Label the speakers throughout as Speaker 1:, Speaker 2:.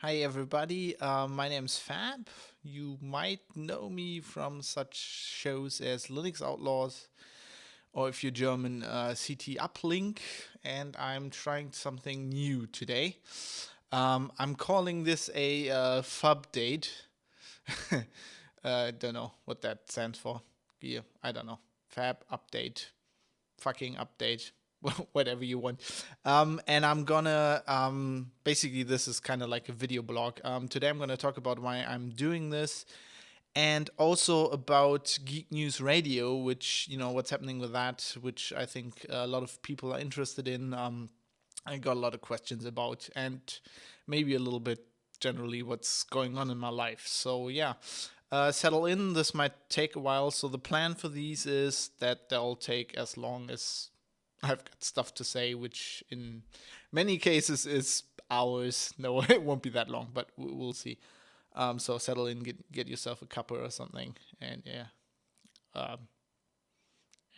Speaker 1: Hi, everybody. My name's Fab. You might know me from such shows as Linux Outlaws, or if you're German, CT Uplink, and I'm trying something new today. I'm calling this a Fupdate. Don't know what that stands for. Yeah, I don't know. Fab update, fucking update, whatever you want. And I'm gonna basically this is kind of like a video blog. Today I'm gonna talk about why I'm doing this, and also about Geek News Radio, which what's happening with that, which I think a lot of people are interested in. I got a lot of questions about, and maybe a little bit generally what's going on in my life. So yeah, settle in. This might take a while. So the plan for these is that they'll take as long as I've got stuff to say, which in many cases is hours. No, it won't be that long, but we'll see. So settle in, get yourself a cuppa or something, and yeah, um,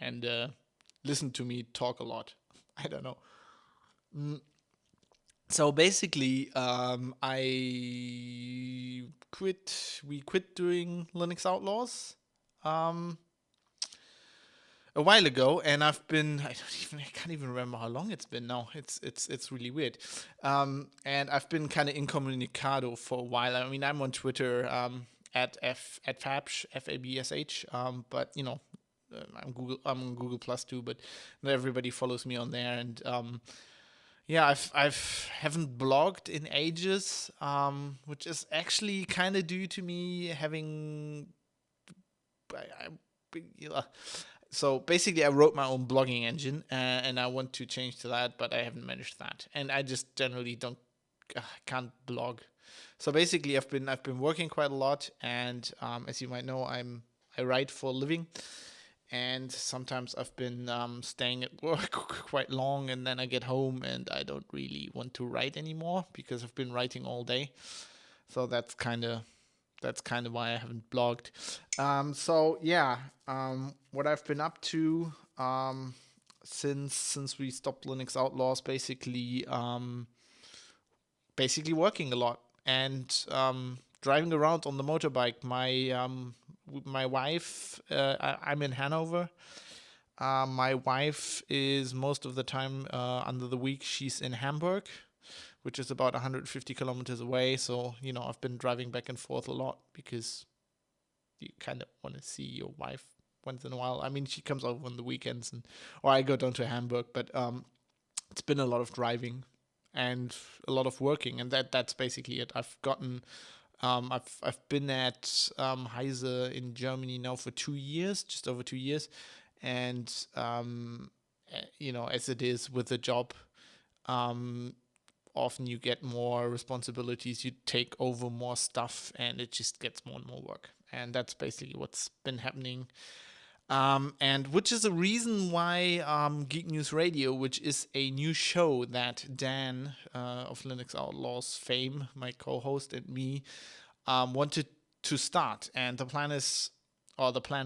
Speaker 1: and listen to me talk a lot. I don't know. So basically, I quit. We quit doing Linux Outlaws um, a while ago, and I've been. I can't even remember how long it's been now. It's really weird. And I've been kind of incommunicado for a while. I mean, I'm on Twitter at fabsh fabsh. But I'm on Google Plus too, but not everybody follows me on there, and yeah, I've haven't blogged in ages, which is actually kind of due to me having. Yeah. So basically, I wrote my own blogging engine, and I want to change to that, but I haven't managed that, and I just generally don't can't blog. So basically, I've been working quite a lot, and as you might know, I write for a living, and sometimes I've been staying at work quite long, and then I get home and I don't really want to write anymore because I've been writing all day. So that's kind of why I haven't blogged. So yeah, what I've been up to since we stopped Linux Outlaws, basically working a lot and driving around on the motorbike. My wife, I'm in Hanover. My wife is most of the time under the week she's in Hamburg, which is about 150 kilometers away. So I've been driving back and forth a lot because you kind of want to see your wife once in a while. I mean, she comes over on the weekends, or I go down to Hamburg. But it's been a lot of driving and a lot of working, and that's basically it. I've been at Heise in Germany now for 2 years, just over 2 years, and as it is with the job, um, often you get more responsibilities, you take over more stuff, and it just gets more and more work. And that's basically what's been happening. And which is a reason why Geek News Radio, which is a new show that Dan of Linux Outlaws fame, my co-host, and me wanted to start. And the plan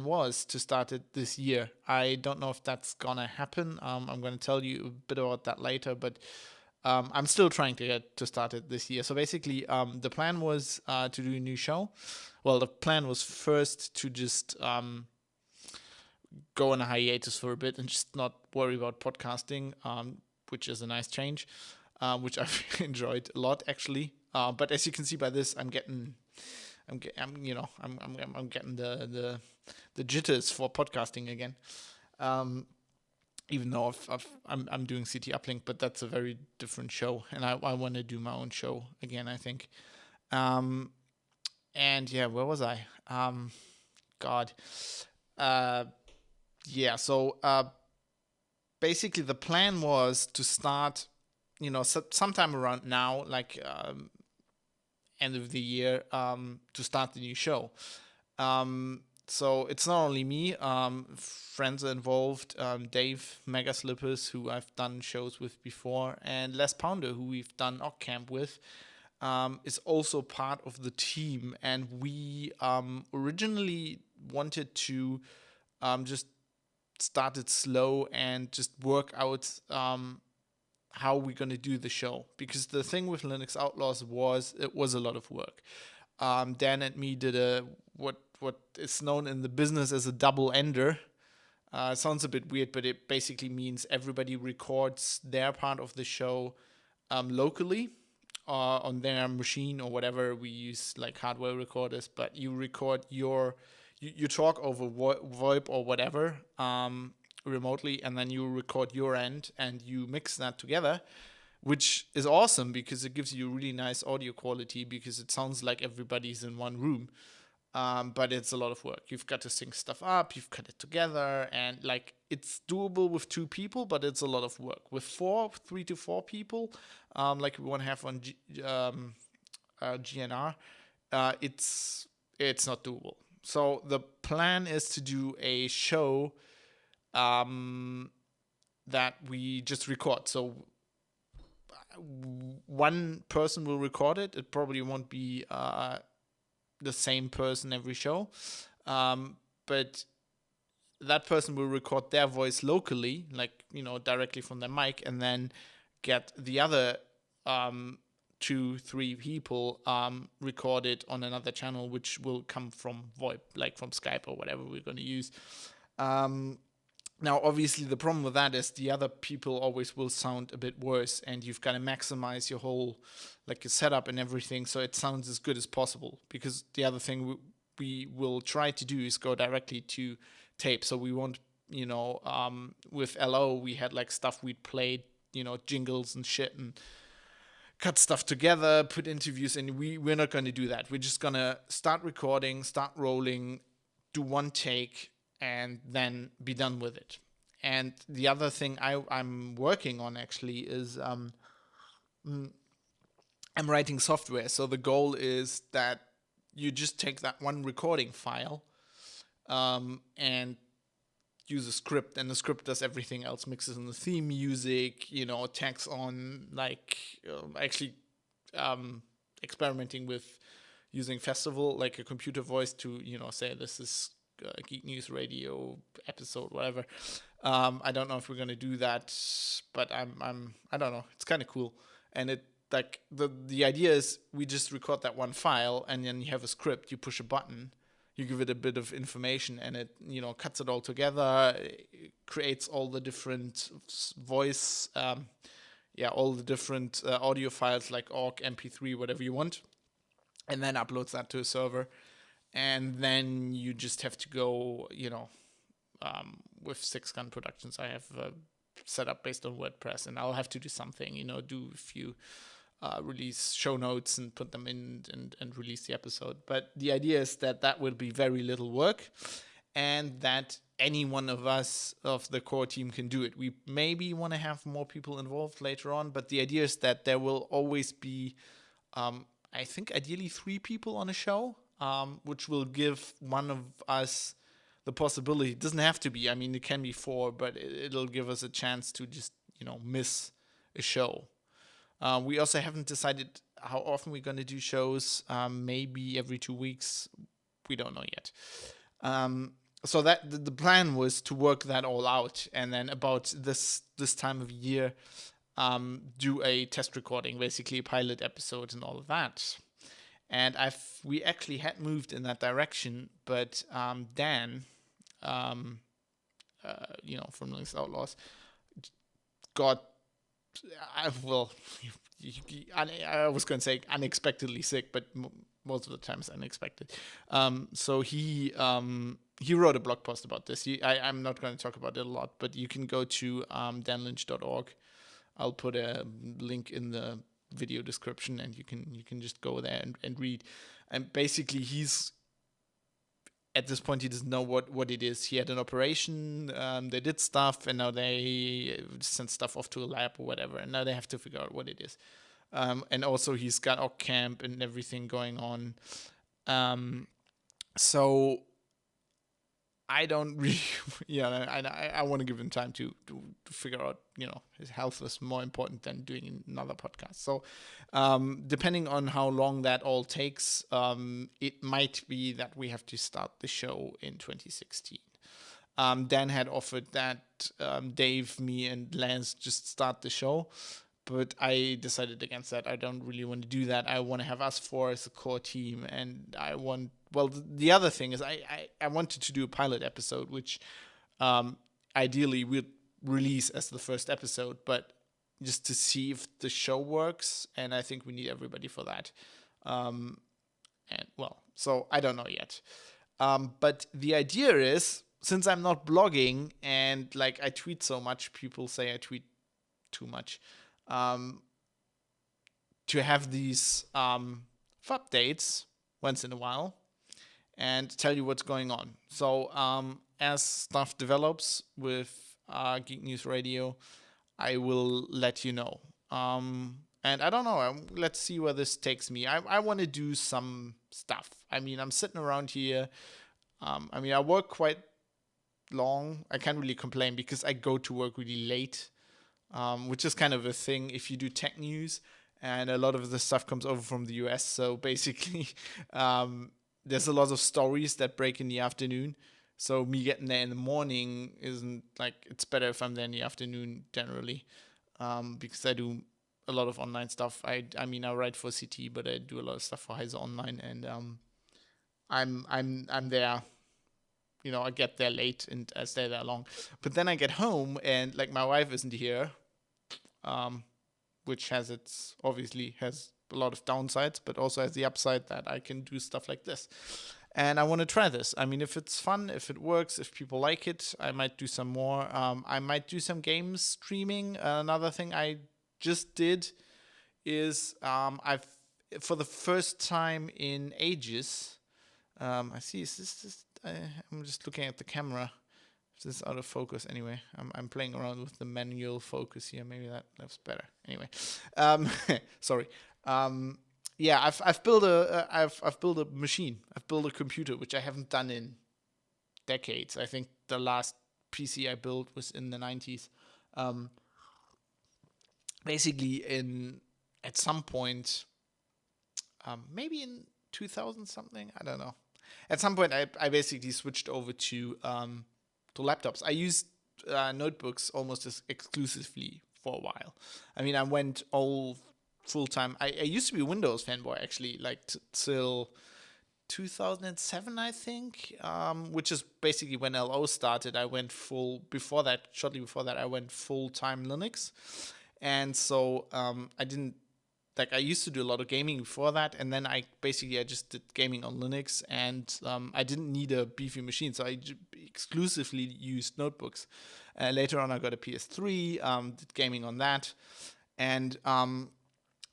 Speaker 1: was to start it this year. I don't know if that's gonna happen. I'm gonna tell you a bit about that later, but I'm still trying to get to start it this year. So basically, the plan was to do a new show. Well, the plan was first to just go on a hiatus for a bit and just not worry about podcasting, which is a nice change, which I've enjoyed a lot actually. But as you can see by this, I'm getting the jitters for podcasting again. Even though I'm doing CT Uplink, but that's a very different show, and I want to do my own show again, I think. Um, and yeah, where was I? God. Uh, yeah. So basically, the plan was to start, sometime around now, like end of the year, to start the new show. So it's not only me. Friends are involved. Dave Mega Slippers, who I've done shows with before, and Les Pounder, who we've done Occamp with, is also part of the team. And we originally wanted to just start it slow and just work out how we're going to do the show. Because the thing with Linux Outlaws was it was a lot of work. Dan and me did what is known in the business as a double ender. It sounds a bit weird, but it basically means everybody records their part of the show locally on their machine or whatever. We use like hardware recorders, but you record you talk over VoIP or whatever remotely, and then you record your end and you mix that together, which is awesome because it gives you really nice audio quality because it sounds like everybody's in one room. But it's a lot of work. You've got to sync stuff up, you've cut it together, and like it's doable with 2 people, but it's a lot of work. With 3 to 4 people, like we want to have on GNR, it's not doable. So the plan is to do a show that we just record. So one person will record it. It probably won't be the same person every show, but that person will record their voice locally, like directly from their mic, and then get the other 2-3 people recorded on another channel, which will come from VoIP, like from Skype or whatever we're going to use. Now, obviously, the problem with that is the other people always will sound a bit worse, and you've got to maximize your whole like your setup and everything so it sounds as good as possible. Because the other thing we will try to do is go directly to tape. So we won't, with LO, we had like stuff we'd played, jingles and shit, and cut stuff together, put interviews in. We're not going to do that. We're just going to start recording, start rolling, do one take, and then be done with it. And the other thing I'm working on actually is I'm writing software. So the goal is that you just take that one recording file and use a script, and the script does everything else, mixes in the theme music, tags on, like actually experimenting with using Festival, like a computer voice to, say this is Geek News Radio episode, whatever. I don't know if we're gonna do that, but I don't know. It's kind of cool, and it like the idea is we just record that one file, and then you have a script. You push a button, you give it a bit of information, and it cuts it all together. It creates all the different voice, all the different audio files like OGG, MP3, whatever you want, and then uploads that to a server. And then you just have to go, with 6 Gun Productions. I have set up based on WordPress, and I'll have to do something, do a few release show notes and put them in and release the episode. But the idea is that will be very little work, and that any one of us of the core team can do it. We maybe want to have more people involved later on, but the idea is that there will always be, I think ideally 3 people on a show. Which will give one of us the possibility. It doesn't have to be. I mean, it can be 4, but it'll give us a chance to just, miss a show. We also haven't decided how often we're going to do shows. Maybe every 2 weeks. We don't know yet. So that the plan was to work that all out, and then about this time of year, do a test recording, basically a pilot episode and all of that. And we actually had moved in that direction, but Dan, from Linux Outlaws, got, I was going to say unexpectedly sick, but most of the times unexpected. So he wrote a blog post about this. I'm not going to talk about it a lot, but you can go to danlynch.org. I'll put a link in the video description, and you can just go there and read. And basically, he's at this point, he doesn't know what it is. He had an operation, they did stuff, and now they sent stuff off to a lab or whatever, and now they have to figure out what it is. And also he's got Ock Camp and everything going on. So I don't really, I want to give him time to figure out, his health is more important than doing another podcast. So depending on how long that all takes, it might be that we have to start the show in 2016. Dan had offered that Dave, me, and Lance just start the show. But I decided against that. I don't really want to do that. I want to have us four as a core team. And the other thing is I wanted to do a pilot episode, which ideally we'd release as the first episode, but just to see if the show works. And I think we need everybody for that. So I don't know yet. But the idea is, since I'm not blogging and like I tweet so much, people say I tweet too much, to have these Fupdates once in a while and tell you what's going on. So as stuff develops with Geek News Radio, I will let you know. And I don't know, let's see where this takes me. I want to do some stuff. I mean, I'm sitting around here. I work quite long. I can't really complain because I go to work really late, which is kind of a thing if you do tech news. And a lot of the stuff comes over from the US. So basically, there's a lot of stories that break in the afternoon. So me getting there in the morning isn't like, it's better if I'm there in the afternoon generally, because I do a lot of online stuff. I write for CT, but I do a lot of stuff for Heise Online, and I'm there. I get there late and I stay there long. But then I get home and like my wife isn't here, which obviously has a lot of downsides, but also has the upside that I can do stuff like this. And I want to try this. I mean, if it's fun, if it works, if people like it, I might do some more. I might do some games streaming. Another thing I just did is I've, for the first time in ages, I see, I'm just looking at the camera. This is out of focus anyway. I'm playing around with the manual focus here. Maybe that's better. Anyway, sorry. I've built a machine. I've built a computer, which I haven't done in decades. I think the last PC I built was in the 90s. At some point, maybe in 2000 something. I don't know. At some point, I basically switched over to laptops. I used notebooks almost exclusively for a while. I mean, I went all full time. I used to be a Windows fanboy actually, like till 2007, I think, which is basically when LO started. I went shortly before that, I went full time Linux, and so I used to do a lot of gaming before that, and then I just did gaming on Linux, and I didn't need a beefy machine, so I exclusively used notebooks. Later on, I got a PS3, did gaming on that, and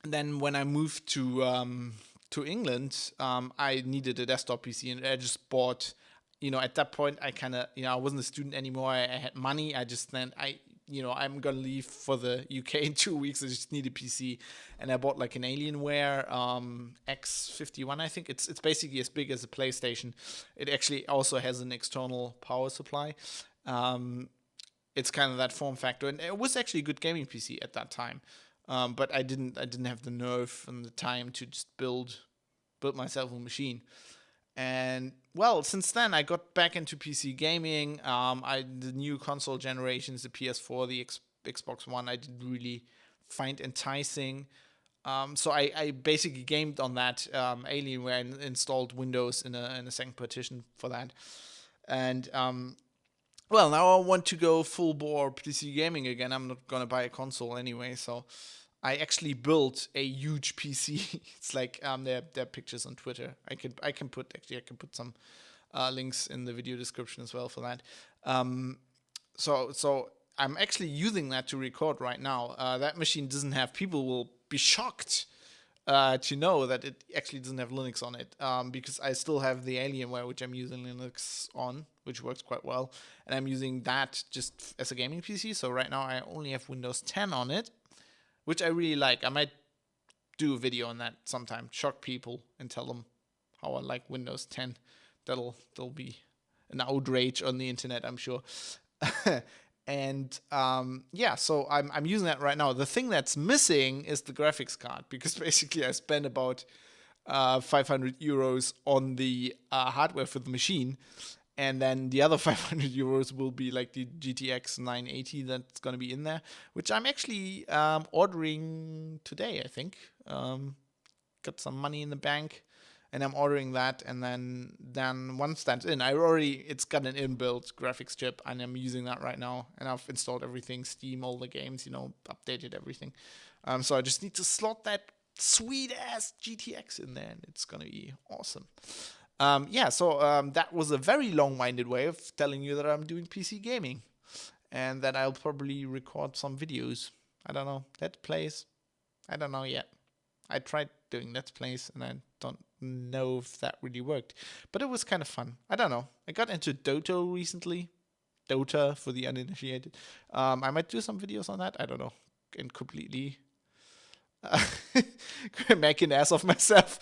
Speaker 1: then when I moved to England, I needed a desktop PC, and I just bought. At that point, I wasn't a student anymore. I had money. I'm gonna leave for the UK in 2 weeks. I just need a PC, and I bought like an Alienware X51. I think it's basically as big as a PlayStation. It actually also has an external power supply. It's kind of that form factor, and it was actually a good gaming PC at that time. But I didn't have the nerve and the time to just build myself a machine. And well, since then I got back into PC gaming. The new console generations, the PS4, the Xbox One, I didn't really find enticing. So I basically gamed on that Alienware and installed Windows in a second partition for that. And now I want to go full bore PC gaming again. I'm not gonna buy a console anyway, so I actually built a huge PC. It's like there are pictures on Twitter. I can put some links in the video description as well for that. So I'm actually using that to record right now. That machine doesn't have. People will be shocked to know that it actually doesn't have Linux on it, because I still have the Alienware, which I'm using Linux on, which works quite well, and I'm using that just as a gaming PC. So right now I only have Windows 10 on it, which I really like. I might do a video on that sometime, shock people and tell them how I like Windows 10. There'll be an outrage on the internet, I'm sure. And so I'm using that right now. The thing that's missing is the graphics card, because basically I spent about 500 euros on the hardware for the machine, And then the other 500 euros will be like the GTX 980 that's going to be in there, which I'm actually ordering today, I think. Got some money in the bank, and I'm ordering that. And then once that's in, it's got an inbuilt graphics chip, and I'm using that right now. And I've installed everything, Steam, all the games, updated everything. So I just need to slot that sweet ass GTX in there, and it's gonna be awesome. So that was a very long-winded way of telling you that I'm doing PC gaming, and that I'll probably record some videos. I don't know, Let's Plays. I don't know yet. I tried doing Let's Plays, and I don't know if that really worked, but it was kind of fun. I don't know. I got into Dota recently. Dota for the uninitiated. I might do some videos on that. I don't know, and completely make an ass of myself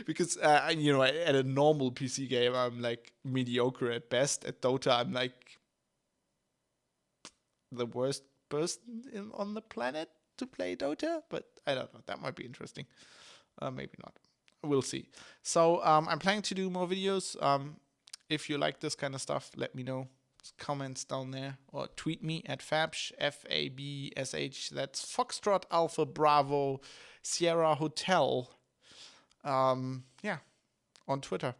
Speaker 1: because at a normal PC game I'm like mediocre at best. At Dota I'm like the worst person on the planet to play Dota, but I don't know, that might be interesting. Maybe not, we'll see. So I'm planning to do more videos. If you like this kind of stuff, let me know. Comments down there, or tweet me at fabsh, FABSH. That's Foxtrot Alpha Bravo Sierra Hotel. On Twitter.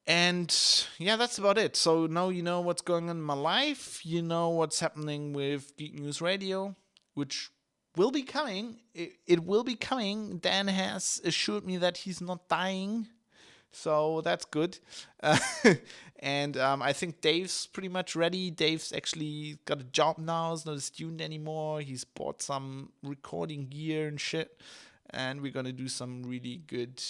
Speaker 1: And yeah, that's about it. So now you know what's going on in my life. You know what's happening with Geek News Radio, which will be coming. It will be coming. Dan has assured me that he's not dying. So that's good. And I think Dave's pretty much ready. Dave's actually got a job now. He's not a student anymore. He's bought some recording gear and shit. And we're going to do some really good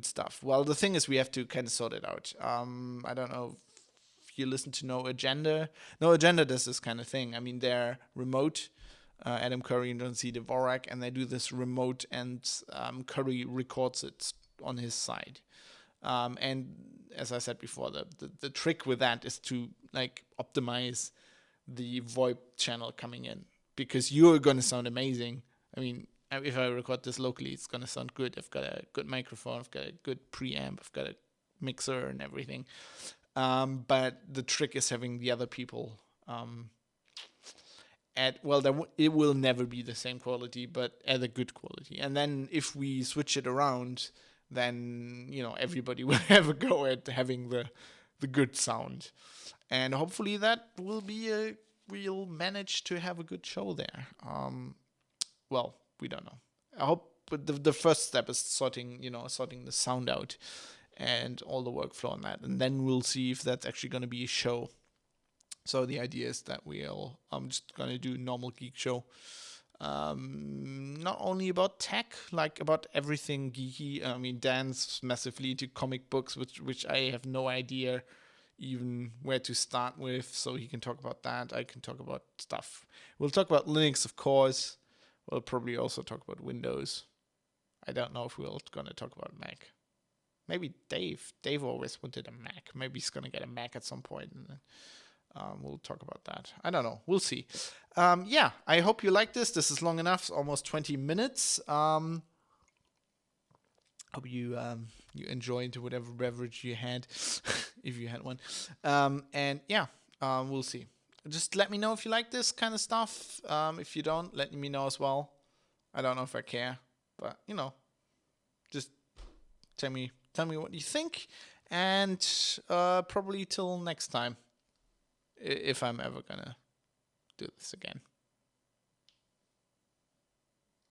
Speaker 1: stuff. Well, the thing is, we have to kind of sort it out. I don't know if you listen to No Agenda. No Agenda does this kind of thing. I mean, they're remote. Adam Curry and John C. Dvorak. And they do this remote, and Curry records it on his side. And as I said before, the trick with that is to like optimize the VoIP channel coming in, because you're going to sound amazing. I mean, if I record this locally, it's going to sound good. I've got a good microphone, I've got a good preamp, I've got a mixer and everything. But the trick is having the other people it will never be the same quality, but at a good quality. And then if we switch it around, then everybody will have a go at having the good sound, and hopefully we'll manage to have a good show there. Well, we don't know. I hope, but the first step is sorting the sound out and all the workflow on that, and then we'll see if that's actually going to be a show. So the idea is that I'm just going to do a normal geek show. Not only about tech, like about everything geeky. I mean, Dan's massively into comic books, which I have no idea even where to start with, so he can talk about that. I can talk about stuff. We'll talk about Linux, of course. We'll probably also talk about Windows. I don't know if we're going to talk about Mac. Maybe Dave. Dave always wanted a Mac. Maybe he's going to get a Mac at some point, and then we'll talk about that. I don't know. We'll see. I hope you like this. This is long enough. It's almost 20 minutes. Hope you enjoyed whatever beverage you had, if you had one. We'll see. Just let me know if you like this kind of stuff. If you don't, let me know as well. I don't know if I care, but just tell me what you think, and probably till next time, if I'm ever gonna do this again.